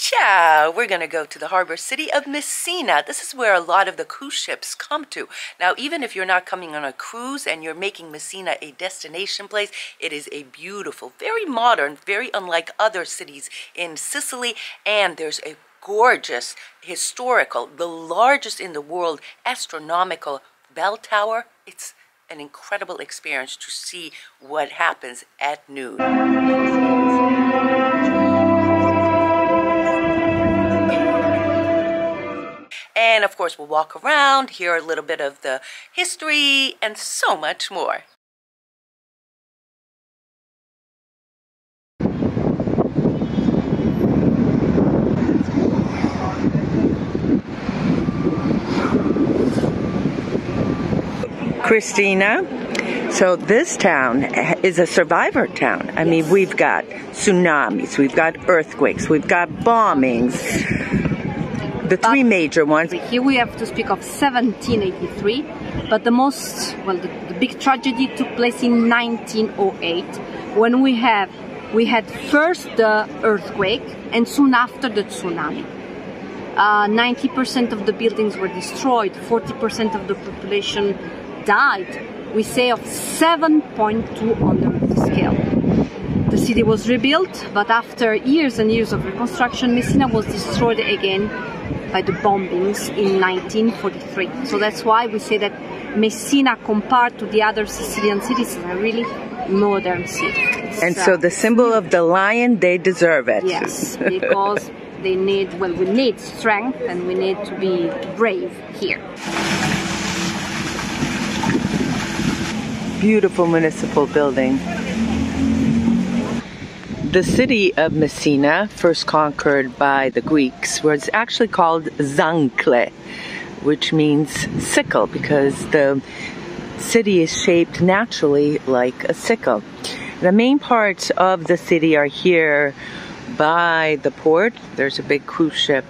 Ciao! We're going to go to the harbor city of Messina. This is where a lot of the cruise ships come to. Now, even if you're not coming on a cruise and you're making Messina a destination place, it is a beautiful, very modern, very unlike other cities in Sicily, and there's a gorgeous, historical, the largest in the world, astronomical bell tower. It's an incredible experience to see what happens at noon. And of course, we'll walk around, hear a little bit of the history, and so much more. Christina, so this town is a survivor town. I mean, we've got tsunamis, we've got earthquakes, we've got bombings. The three major ones. Here we have to speak of 1783, but the big tragedy took place in 1908, when we had first the earthquake and soon after the tsunami. 90% of the buildings were destroyed, 40% of the population died. We say of 7.2 on the Richter scale. The city was rebuilt, but after years and years of reconstruction, Messina was destroyed again by the bombings in 1943. So that's why we say that Messina, compared to the other Sicilian cities, is a really modern city. And so the symbol of the lion, they deserve it. Yes, because we need strength and we need to be brave here. Beautiful municipal building. The city of Messina, first conquered by the Greeks, was actually called Zancle, which means sickle, because the city is shaped naturally like a sickle. The main parts of the city are here by the port. There's a big cruise ship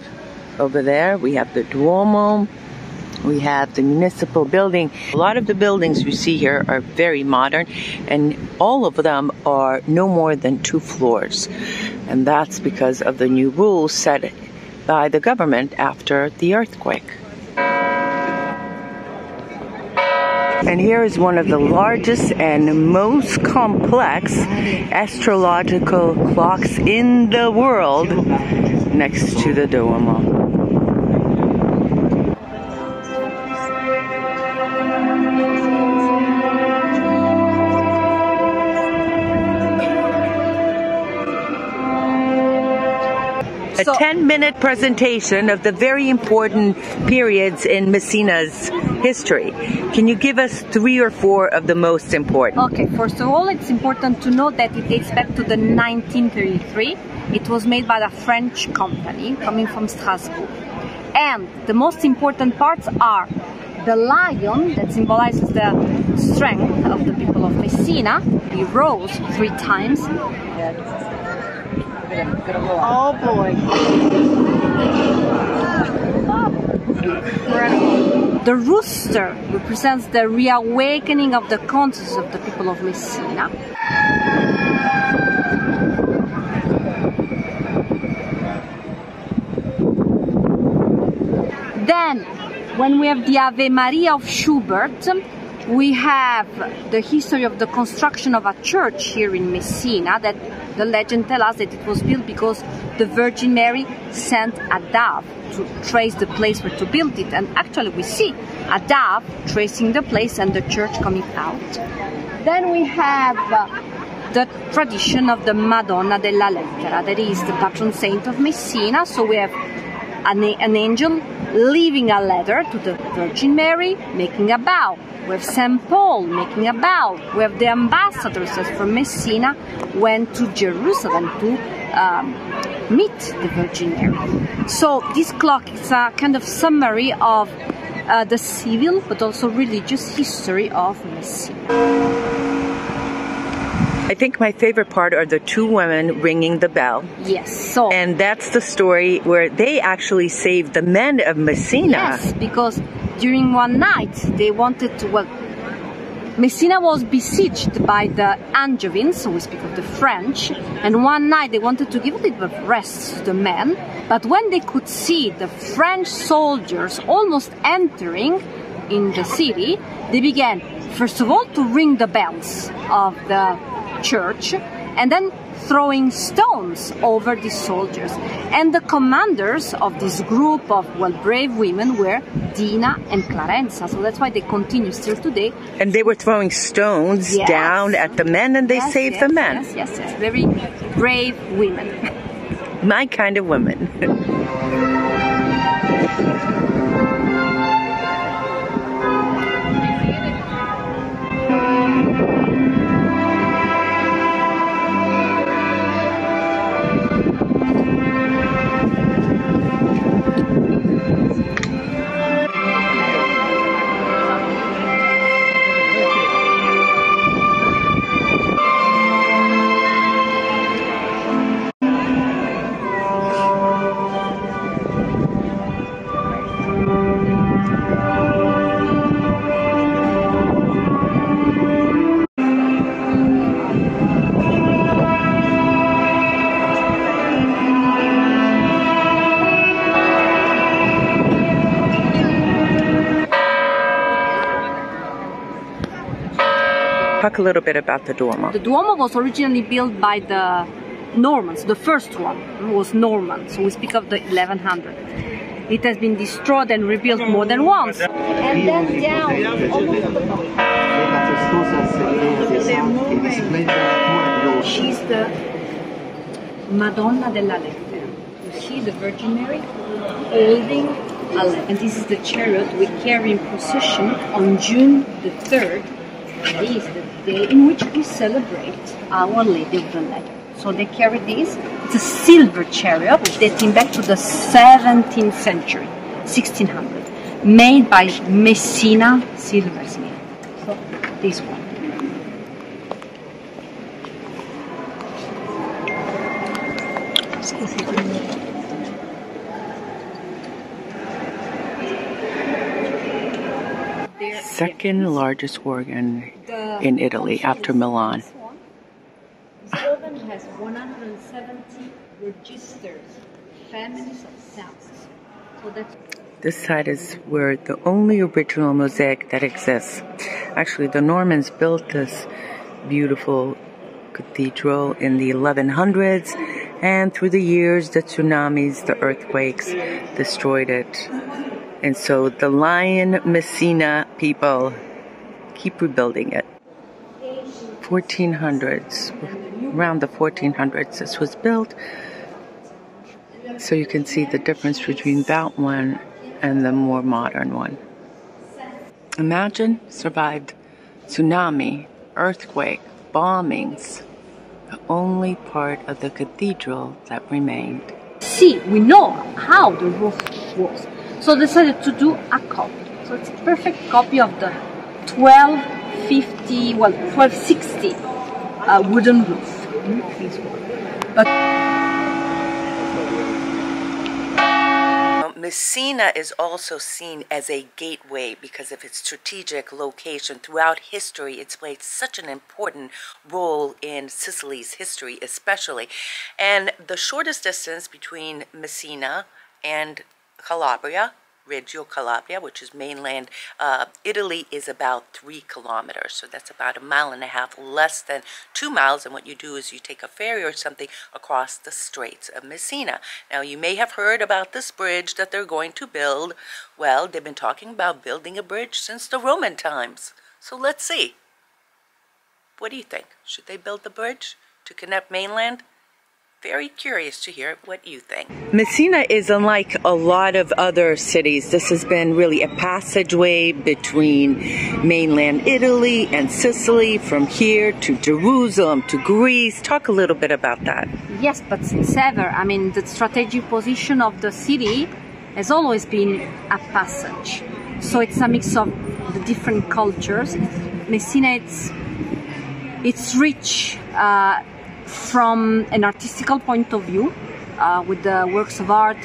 over there. We have the Duomo. We have the municipal building. A lot of the buildings you see here are very modern, and all of them are no more than 2 floors. And that's because of the new rules set by the government after the earthquake. And here is one of the largest and most complex astrological clocks in the world next to the Duomo. A 10-minute presentation of the very important periods in Messina's history. Can you give us 3 or 4 of the most important? Okay, first of all, it's important to know that it dates back to the 1933. It was made by a French company coming from Strasbourg. And the most important parts are the lion that symbolizes the strength of the people of Messina. He rose 3 times. Oh boy. Incredible. The rooster represents the reawakening of the consciousness of the people of Messina. Then, when we have the Ave Maria of Schubert, we have the history of the construction of a church here in Messina, that the legend tells us that it was built because the Virgin Mary sent a dove to trace the place where to build it. And actually we see a dove tracing the place and the church coming out. Then we have the tradition of the Madonna della Lettura, that is the patron saint of Messina. So we have an angel leaving a letter to the Virgin Mary, making a bow. We have St. Paul making a bow. We have the ambassadors from Messina went to Jerusalem to meet the Virgin Mary. So this clock is a kind of summary of the civil but also religious history of Messina. I think my favorite part are the 2 women ringing the bell. Yes. So. And that's the story where they actually saved the men of Messina. Yes, because during one night they wanted to, Messina was besieged by the Angevins, so we speak of the French, and one night they wanted to give a little bit of rest to the men, But when they could see the French soldiers almost entering in the city, they began, first of all, to ring the bells of the church, and then throwing stones over the soldiers. And the commanders of this group of, well, brave women were Dina and Clarenza. So that's why they continue still today. And they were throwing stones down at the men, and they saved the men. Yes. Very brave women. My kind of women. Talk a little bit about the Duomo. The Duomo was originally built by the Normans. The first one was Norman, so we speak of the 1100. It has been destroyed and rebuilt more than once. And then down, almost at the top. She's the Madonna della Lettura. You see the Virgin Mary holding a lamp. And this is the chariot we carry in procession on June the 3rd. This is the day in which we celebrate Our Lady of the Letter. So they carry this. It's a silver chariot dating back to the 17th century, 1600, made by Messina silversmith. So this one. Second largest organ in Italy after Milan. This organ has 170 registered families of sounds. So that's this side is where the only original mosaic that exists. Actually, the Normans built this beautiful cathedral in the 1100s, and through the years, the tsunamis, the earthquakes destroyed it. And so the Lion Messina people keep rebuilding it. 1400s, around the 1400s this was built. So you can see the difference between that one and the more modern one. Imagine survived tsunami, earthquake, bombings. The only part of the cathedral that remained. See, we know how the roof was. So decided to do a copy. So it's a perfect copy of the 1260 wooden roof. This one. But Messina is also seen as a gateway because of its strategic location. Throughout history, it's played such an important role in Sicily's history especially. And the shortest distance between Messina and Calabria, Reggio Calabria, which is mainland Italy, is about 3 kilometers. So that's about 1.5 miles, less than 2 miles. And what you do is you take a ferry or something across the Straits of Messina. Now, you may have heard about this bridge that they're going to build. Well, they've been talking about building a bridge since the Roman times. So let's see. What do you think? Should they build the bridge to connect mainland? Very curious to hear what you think. Messina is unlike a lot of other cities. This has been really a passageway between mainland Italy and Sicily, from here to Jerusalem to Greece. Talk a little bit about that. yes, but since ever, I mean, the strategic position of the city has always been a passage. So it's a mix of the different cultures. Messina, it's rich from an artistical point of view, with the works of art.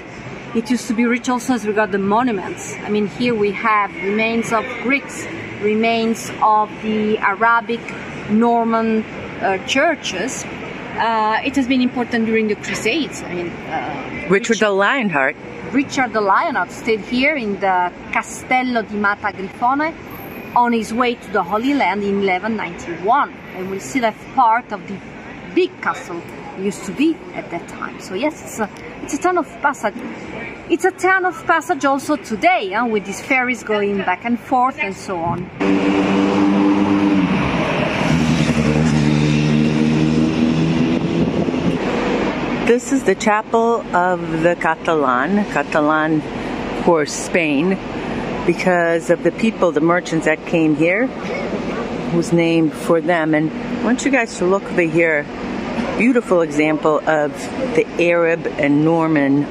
It used to be rich also as regards the monuments. I mean, here we have remains of Greeks, remains of the Arabic, Norman churches, It has been important during the Crusades. I mean, Richard the Lionheart. Richard the Lionheart stayed here in the Castello di Mata Grifone on his way to the Holy Land in 1191, and we still have part of the big castle it used to be at that time. So yes, it's a town of passage. It's a town of passage also today, with these ferries going back and forth and so on. This is the chapel of the Catalan, of course, Spain, because of the people, the merchants that came here, was named for them. And I want you guys to look over here. Beautiful example of the Arab and Norman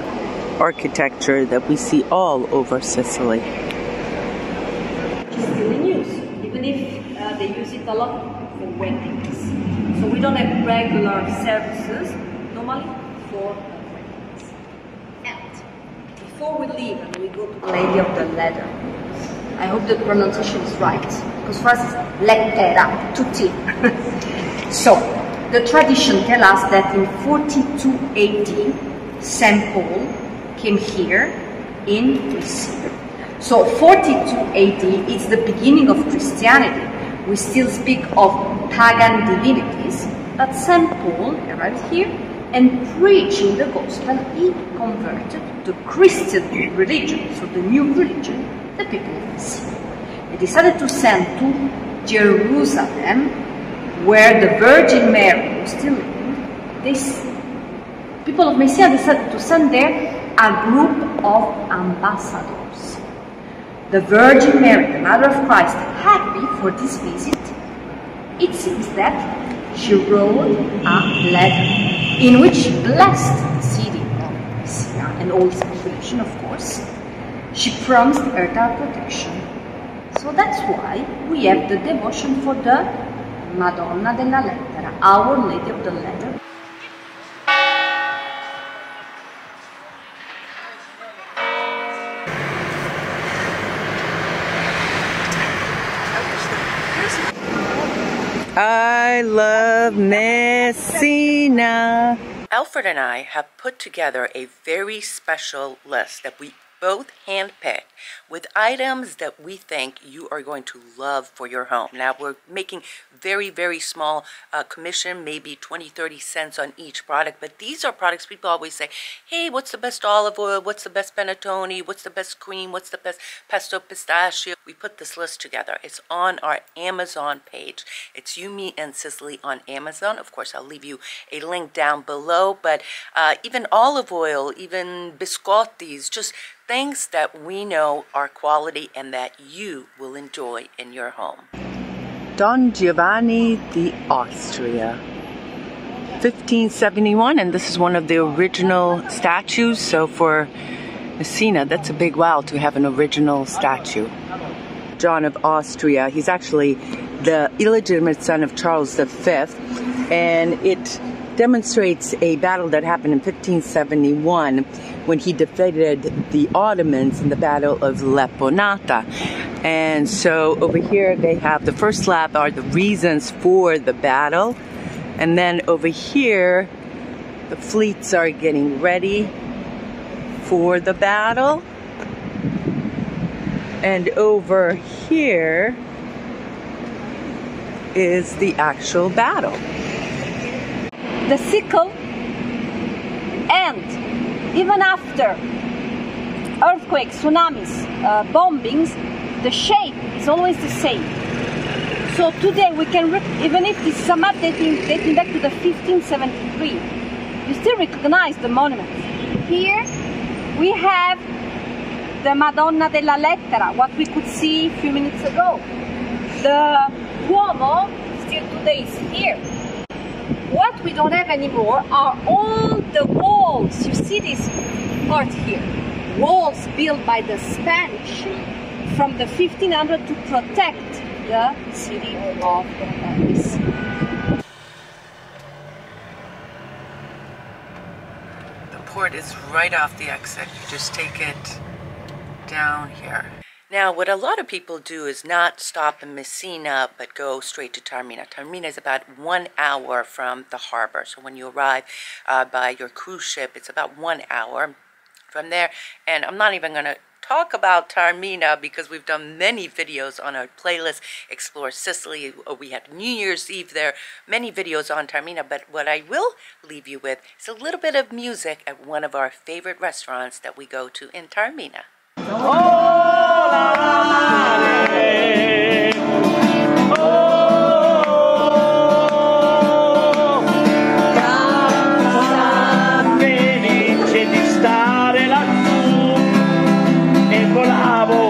architecture that we see all over Sicily. It's still in use, even if they use it a lot for weddings. So we don't have regular services normally for weddings. And before we leave and we go to the Lady of the Letter, I hope the pronunciation is right, because for us it's lettera, tutti. So, the tradition tells us that in 42 AD, St. Paul came here in Messina. So 42 AD is the beginning of Christianity. We still speak of pagan divinities, but St. Paul arrived here and preaching the gospel, he converted the Christian religion, so the new religion, the people of Messina. He decided to send to Jerusalem, where the Virgin Mary was still living. These people of Messina decided to send there a group of ambassadors. The Virgin Mary, the Mother of Christ, happy for this visit, it seems that she wrote a letter in which she blessed the city of Messina and all its population, of course. She promised her protection. So that's why we have the devotion for the Madonna della Lettura, Our Lady of the Letter. I love Messina. Alfred and I have put together a very special list that we both handpicked with items that we think you are going to love for your home. Now we're making very, very small commission, maybe 20-30 cents on each product, but these are products people always say, hey, what's the best olive oil, what's the best panettone, what's the best cream, what's the best pesto pistachio. We put this list together. It's on our Amazon page. It's You, Me, and Sicily on Amazon. Of course, I'll leave you a link down below, but even olive oil, even biscottis, just things that we know are quality and that you will enjoy in your home. Don Giovanni di Austria, 1571, and this is one of the original statues. So for Messina, that's a big wow to have an original statue. John of Austria, he's actually the illegitimate son of Charles V, and it demonstrates a battle that happened in 1571 when he defeated the Ottomans in the Battle of Leponata. And so over here they have the first lap are the reasons for the battle, and then over here the fleets are getting ready for the battle, and over here is the actual battle. The sickle, and even after earthquakes, tsunamis, bombings, the shape is always the same. So today we can, even if this is a map dating back to the 1573, you still recognize the monument. Here we have the Madonna della Lettura, what we could see a few minutes ago. The Duomo still today is here. What we don't have anymore are all the walls. You see this part here. Walls built by the Spanish from the 1500 to protect the city of Messina. The port is right off the exit. You just take it down here. Now, what a lot of people do is not stop in Messina, but go straight to Taormina. Taormina is about 1 hour from the harbor. So when you arrive by your cruise ship, it's about 1 hour from there. And I'm not even going to talk about Taormina because we've done many videos on our playlist, Explore Sicily. We had New Year's Eve there, many videos on Taormina. But what I will leave you with is a little bit of music at one of our favorite restaurants that we go to in Taormina. Felice di stare lassù e volavo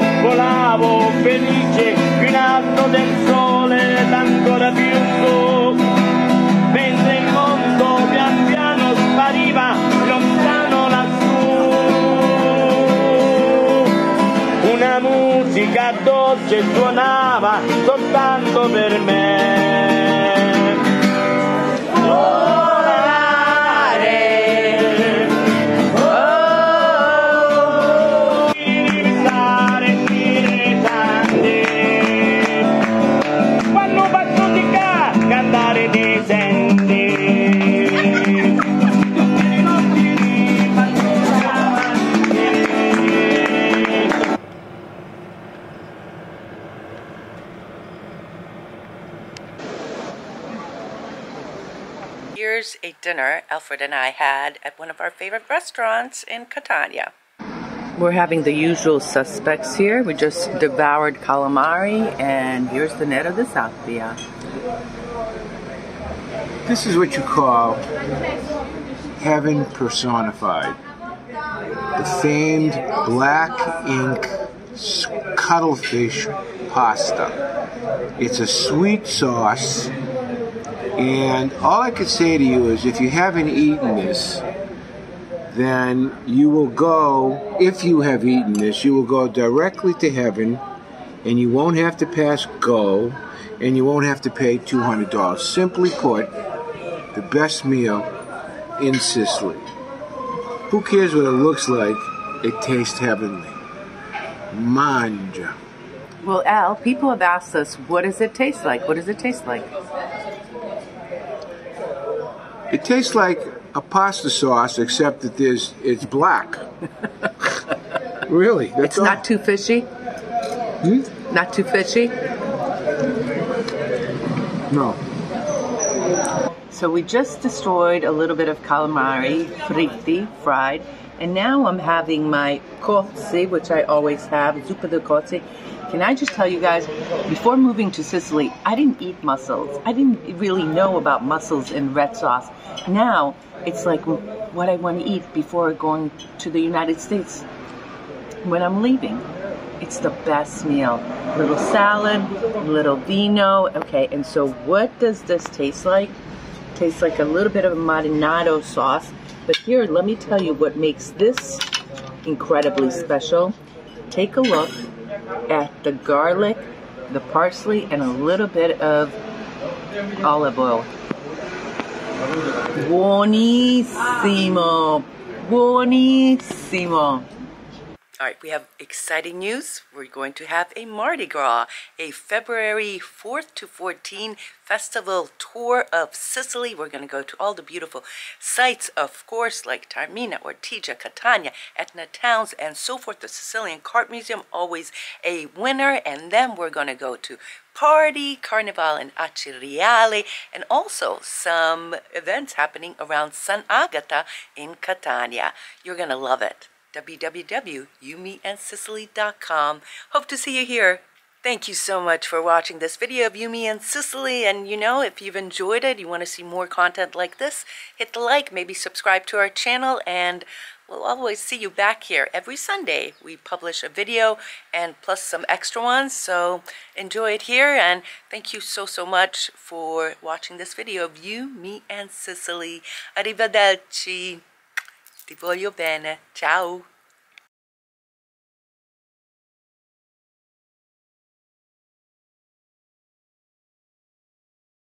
felice più in alto del sole ed ancora più su, mentre il mondo pian piano spariva lontano lassù. Una musica dolce suonava soltanto per me. Volare, oh, diventare dilettanti. Quando battutica cantare dei senti. Tutte le notti di Here's a dinner Alfred and I had at one of our favorite restaurants in Catania. We're having the usual suspects here. We just devoured calamari, and here's the Nero di Sabbia. This is what you call heaven personified. The famed black ink cuttlefish pasta. It's a sweet sauce, and all I could say to you is if you haven't eaten this, then you will go, if you have eaten this, you will go directly to heaven, and you won't have to pass go, and you won't have to pay $200. Simply put, the best meal in Sicily. Who cares what it looks like? It tastes heavenly. Mangia. Well, Al, people have asked us, what does it taste like? What does it taste like? It tastes like a pasta sauce, except that it's black. Really? It's not too fishy? Not too fishy? No. So we just destroyed a little bit of calamari, fritti, fried, and now I'm having my cozzi, which I always have, zuppa di cozzi. Can I just tell you guys, before moving to Sicily, I didn't eat mussels. I didn't really know about mussels in red sauce. Now, it's like what I want to eat before going to the United States when I'm leaving. It's the best meal. Little salad, little vino. Okay, and so what does this taste like? Tastes like a little bit of marinado sauce. But here, let me tell you what makes this incredibly special. Take a look at the garlic, the parsley, and a little bit of olive oil. Buonissimo! Buonissimo! All right, we have exciting news. We're going to have a Mardi Gras, a February 4th to 14th festival tour of Sicily. We're going to go to all the beautiful sites, of course, like Taormina, Ortigia, Catania, Etna Towns, and so forth. The Sicilian Cart Museum, always a winner. And then we're going to go to Party, Carnival, and Aciriale, and also some events happening around San Agata in Catania. You're going to love it. www.youmeandsicily.com. Hope to see you here. Thank you so much for watching this video of You, Me, and Sicily. And you know, if you've enjoyed it, you want to see more content like this, hit the like, maybe subscribe to our channel, and we'll always see you back here. Every Sunday we publish a video and plus some extra ones, so enjoy it here. And thank you so much for watching this video of You, Me, and Sicily. Arrivederci. Ti voglio bene. Ciao.